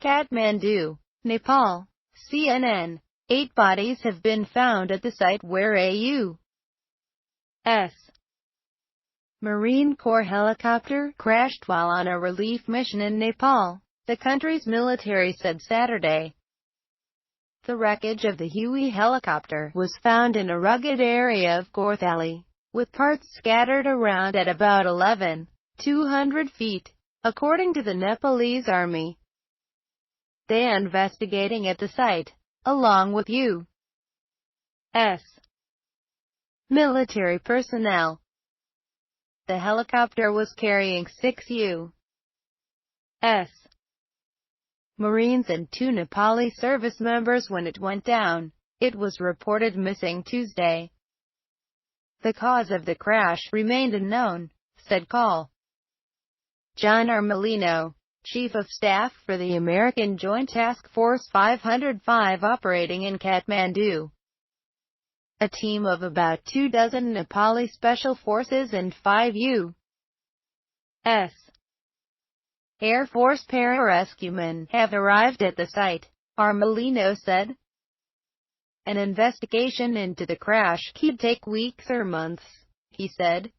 Kathmandu, Nepal. CNN. 8 bodies have been found at the site where a U.S. Marine Corps helicopter crashed while on a relief mission in Nepal, the country's military said Saturday. The wreckage of the Huey helicopter was found in a rugged area of Korthali, with parts scattered around at about 11,200 feet, according to the Nepalese army. They are investigating at the site, along with U.S. military personnel. The helicopter was carrying 6 U.S. Marines and 2 Nepali service members when it went down. It was reported missing Tuesday. The cause of the crash remained unknown, said Col. John Armelino, Chief of Staff for the American Joint Task Force 505 operating in Kathmandu. A team of about 24 Nepali Special Forces and 5 U.S. Air Force pararescuemen have arrived at the site, Armelino said. An investigation into the crash could take weeks or months, he said.